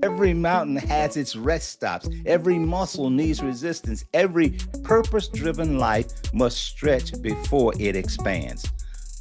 Every mountain has its rest stops. Every muscle needs resistance. Every purpose driven life must stretch before it expands.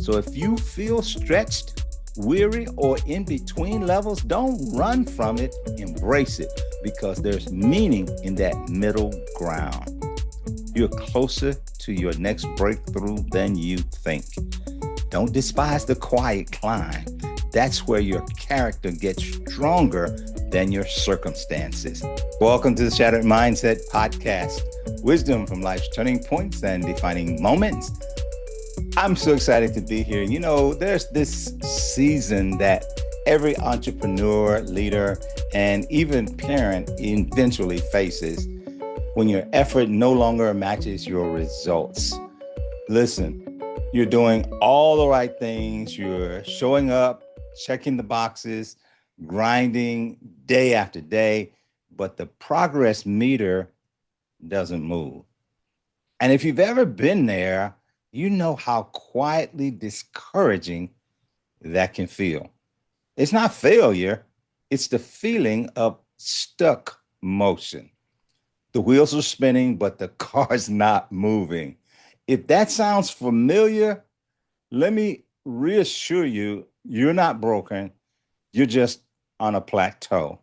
So if you feel stretched, weary, or in between levels, don't run from it. Embrace it because there's meaning in that middle ground. You're closer to your next breakthrough than you think. Don't despise the quiet climb. That's where your character gets stronger than your circumstances. Welcome to the Shattered Mindset Podcast, wisdom from life's turning points and defining moments. I'm so excited to be here. You know, there's this season that every entrepreneur, leader, and even parent eventually faces when your effort no longer matches your results. Listen, you're doing all the right things. You're showing up, checking the boxes, grinding day after day, but the progress meter doesn't move. And if you've ever been there, you know how quietly discouraging that can feel. It's not failure, it's the feeling of stuck motion. The wheels are spinning, but the car's not moving. If that sounds familiar, let me reassure you, you're not broken. You're just on a plateau.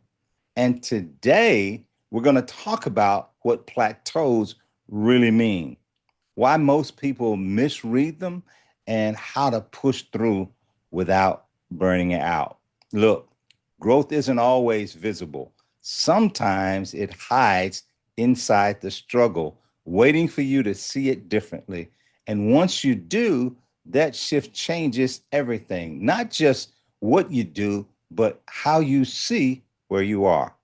And today, we're going to talk about what plateaus really mean, why most people misread them, and how to push through without burning it out. Look, growth isn't always visible. Sometimes it hides inside the struggle, waiting for you to see it differently. And once you do, that shift changes everything, not just what you do, but how you see where you are.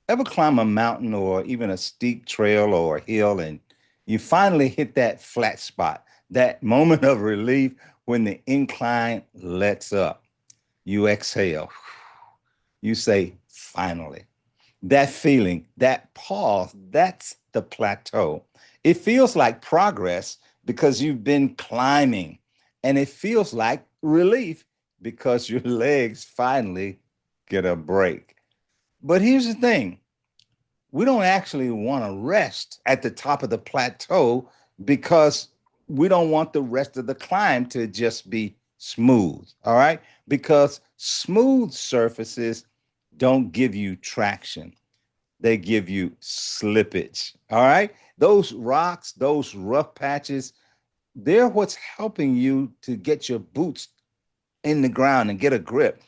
Ever climb a mountain or even a steep trail or hill and you finally hit that flat spot, that moment of relief when the incline lets up? You exhale. You say, finally. That feeling, that pause, that's the plateau. It feels like progress because you've been climbing, and it feels like relief because your legs finally get a break. But here's the thing, we don't actually want to rest at the top of the plateau because we don't want the rest of the climb to just be smooth. All right. Because smooth surfaces don't give you traction, they give you slippage. All right. Those rocks, those rough patches, they're what's helping you to get your boots in the ground and get a grip.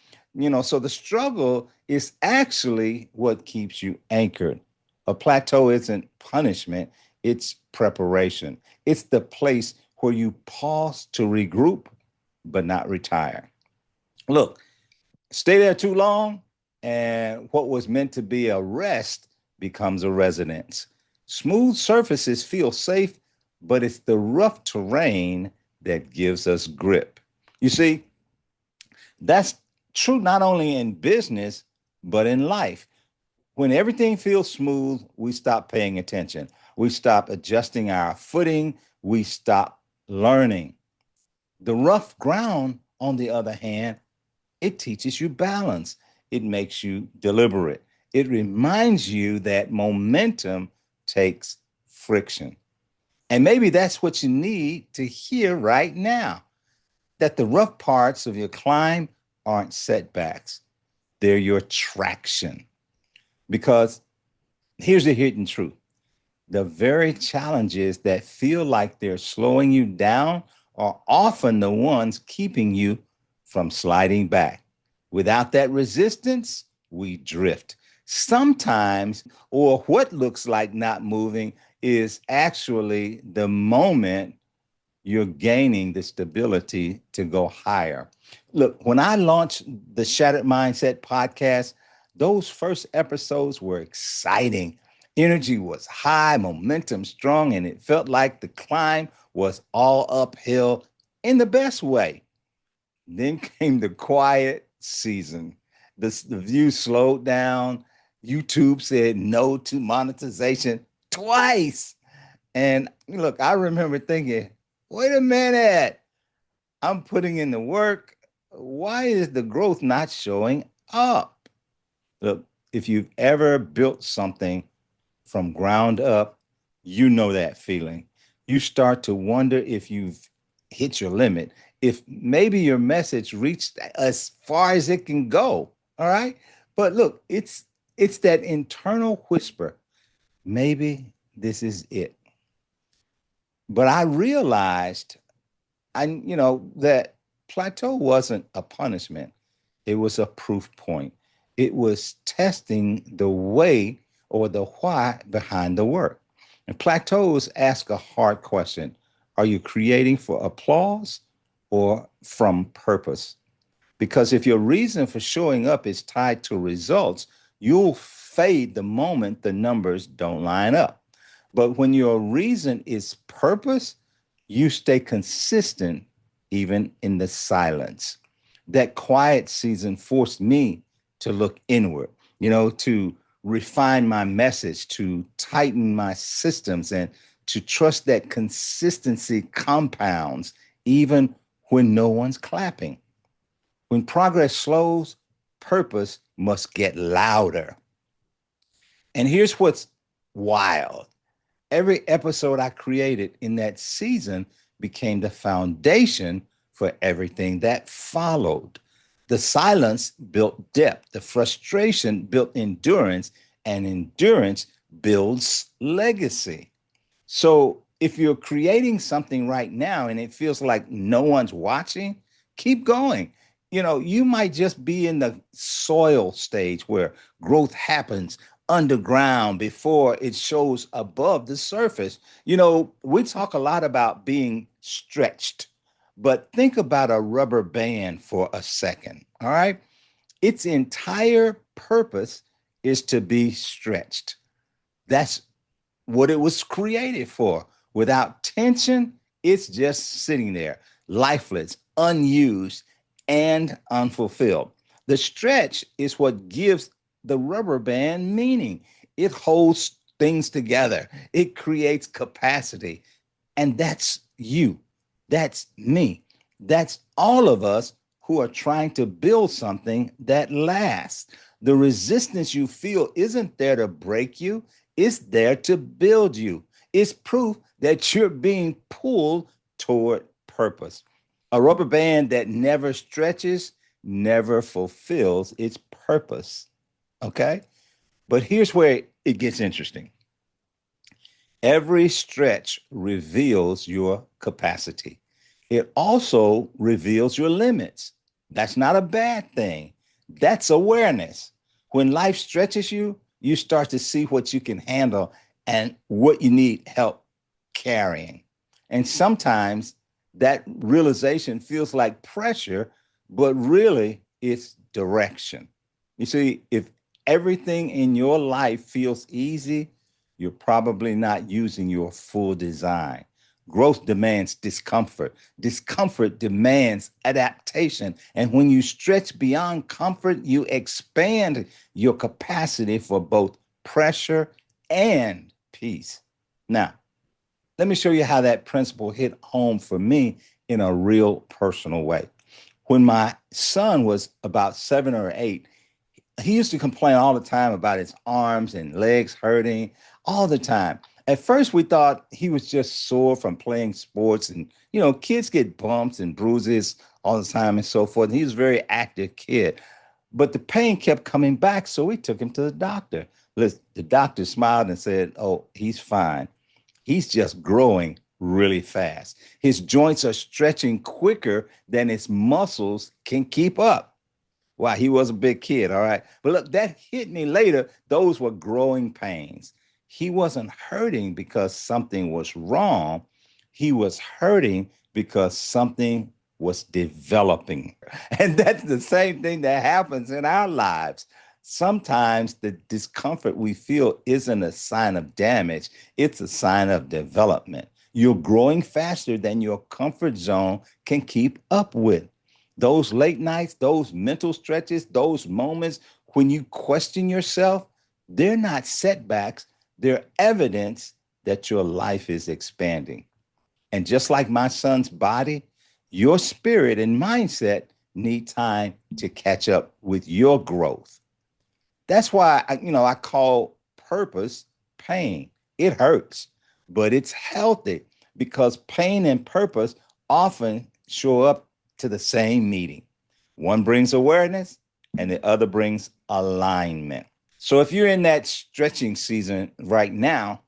So the struggle is actually what keeps you anchored. A plateau isn't punishment, it's preparation. It's the place where you pause to regroup, but not retire. Look, stay there too long, and what was meant to be a rest becomes a residence. Smooth surfaces feel safe, but it's the rough terrain that gives us grip. You see, that's true not only in business, but in life. When everything feels smooth, we stop paying attention. We stop adjusting our footing. We stop learning. The rough ground, on the other hand, it teaches you balance. It makes you deliberate. It reminds you that momentum takes friction. And maybe that's what you need to hear right now, that the rough parts of your climb aren't setbacks, they're your traction. Because here's the hidden truth, the very challenges that feel like they're slowing you down are often the ones keeping you from sliding back. Without that resistance, we drift. Sometimes, or what looks like not moving, is actually the moment you're gaining the stability to go higher. Look, when I launched the Shattered Mindset podcast, those first episodes were exciting. Energy was high, momentum strong, and it felt like the climb was all uphill in the best way. Then came the quiet season. The views slowed down. YouTube said no to monetization twice. And look, I remember thinking, wait a minute, I'm putting in the work. Why is the growth not showing up? Look, if you've ever built something from ground up, you know that feeling. You start to wonder if you've hit your limit, if maybe your message reached as far as it can go. All right. But look, it's that internal whisper. Maybe this is it. But I realized that plateau wasn't a punishment. It was a proof point. It was testing the way or the why behind the work. And plateaus ask a hard question. Are you creating for applause or from purpose? Because if your reason for showing up is tied to results, you'll fade the moment the numbers don't line up. But when your reason is purpose, you stay consistent even in the silence. That quiet season forced me to look inward, to refine my message, to tighten my systems, and to trust that consistency compounds even when no one's clapping. When progress slows, purpose must get louder. And here's what's wild. Every episode I created in that season became the foundation for everything that followed. The silence built depth, the frustration built endurance, and endurance builds legacy. So if you're creating something right now and it feels like no one's watching, keep going. You might just be in the soil stage where growth happens underground before it shows above the surface. We talk a lot about being stretched, but think about a rubber band for a second. All right. Its entire purpose is to be stretched. That's what it was created for. Without tension, it's just sitting there, lifeless, unused, and unfulfilled. The stretch is what gives the rubber band meaning. It holds things together, it creates capacity. And that's you. That's me. That's all of us who are trying to build something that lasts. The resistance you feel isn't there to break you, it's there to build you. It's proof that you're being pulled toward purpose. A rubber band that never stretches never fulfills its purpose. Okay? But here's where it gets interesting. Every stretch reveals your capacity. It also reveals your limits. That's not a bad thing. That's awareness. When life stretches you, you start to see what you can handle and what you need help carrying. And sometimes that realization feels like pressure, but really it's direction. You see, if everything in your life feels easy, you're probably not using your full design. Growth demands discomfort. Discomfort demands adaptation. And when you stretch beyond comfort, you expand your capacity for both pressure and peace. Now, let me show you how that principle hit home for me in a real personal way. When my son was about 7 or 8, he used to complain all the time about his arms and legs hurting all the time. At first, we thought he was just sore from playing sports, and kids get bumps and bruises all the time and so forth. And he was a very active kid, but the pain kept coming back, so we took him to the doctor. The doctor smiled and said, "Oh, he's fine. He's just growing really fast. His joints are stretching quicker than his muscles can keep up." Wow, he was a big kid, all right. But look, that hit me later. Those were growing pains. He wasn't hurting because something was wrong. He was hurting because something was developing. And that's the same thing that happens in our lives. Sometimes the discomfort we feel isn't a sign of damage, it's a sign of development. You're growing faster than your comfort zone can keep up with. Those late nights, those mental stretches, those moments when you question yourself, they're not setbacks, they're evidence that your life is expanding. And just like my son's body, your spirit and mindset need time to catch up with your growth. That's why I call purpose pain. It hurts, but it's healthy because pain and purpose often show up to the same meeting. One brings awareness and the other brings alignment. So if you're in that stretching season right now,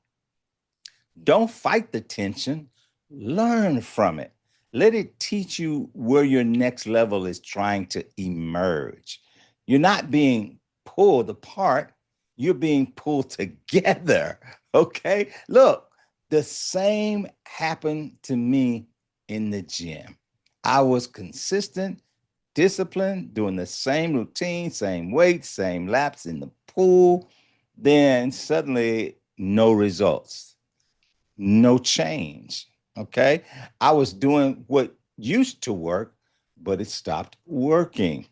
don't fight the tension, learn from it. Let it teach you where your next level is trying to emerge. You're not being pulled apart, you're being pulled together. Okay? Look, the same happened to me in the gym. I was consistent, disciplined, doing the same routine, same weights, same laps in the pool. Then suddenly, no results, no change. Okay. I was doing what used to work, but it stopped working.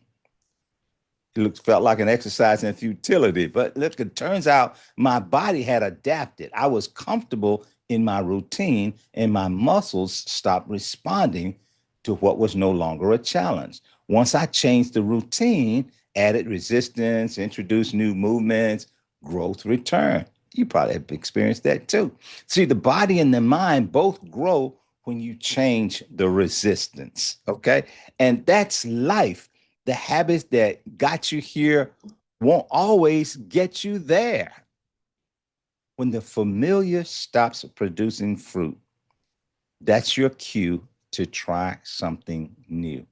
Felt like an exercise in futility. But look, it turns out my body had adapted. I was comfortable in my routine, and my muscles stopped responding to what was no longer a challenge. Once I changed the routine, added resistance, introduced new movements, growth returned. You probably have experienced that too. See, the body and the mind both grow when you change the resistance. Okay. And that's life. The habits that got you here won't always get you there. When the familiar stops producing fruit, that's your cue to try something new.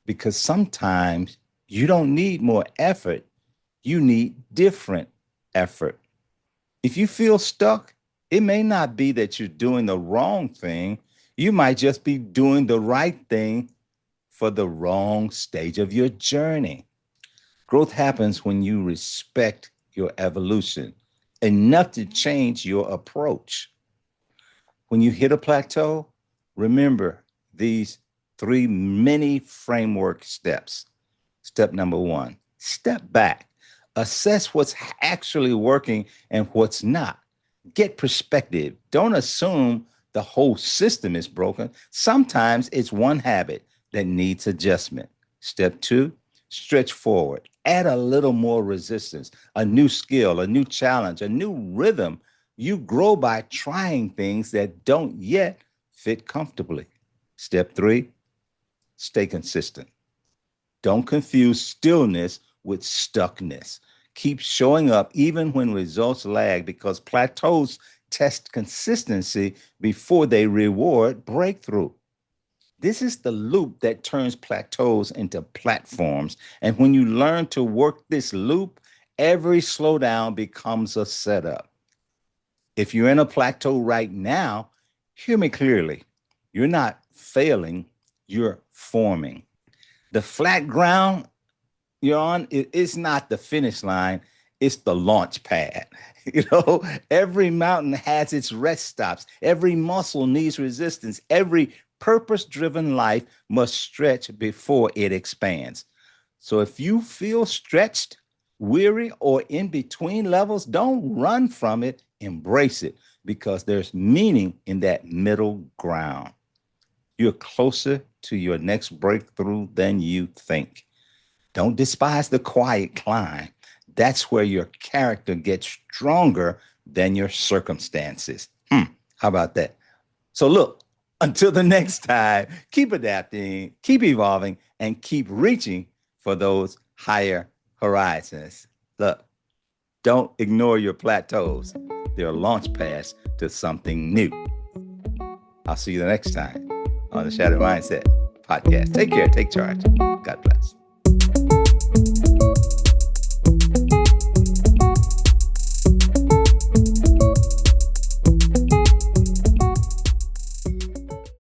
Because sometimes you don't need more effort, you need different effort. If you feel stuck, it may not be that you're doing the wrong thing. You might just be doing the right thing for the wrong stage of your journey. Growth happens when you respect your evolution enough to change your approach. When you hit a plateau, remember these three mini framework steps. Step number one, step back, assess what's actually working and what's not. Get perspective. Don't assume the whole system is broken. Sometimes it's one habit that needs adjustment. Step two, stretch forward. Add a little more resistance, a new skill, a new challenge, a new rhythm. You grow by trying things that don't yet fit comfortably. Step three, stay consistent. Don't confuse stillness with stuckness. Keep showing up even when results lag because plateaus test consistency before they reward breakthrough. This is the loop that turns plateaus into platforms. And when you learn to work this loop, every slowdown becomes a setup. If you're in a plateau right now, hear me clearly. You're not failing, you're forming. The flat ground you're on, it's not the finish line, it's the launch pad. Every mountain has its rest stops. Every muscle needs resistance. Every purpose driven life must stretch before it expands. So if you feel stretched, weary, or in between levels, don't run from it, embrace it because there's meaning in that middle ground. You're closer to your next breakthrough than you think. Don't despise the quiet climb. That's where your character gets stronger than your circumstances. How about that? So, look, until the next time, keep adapting, keep evolving, and keep reaching for those higher horizons. Look, don't ignore your plateaus. They're launch pads to something new. I'll see you the next time on the Shattered Mindset podcast. Take care, take charge. God bless.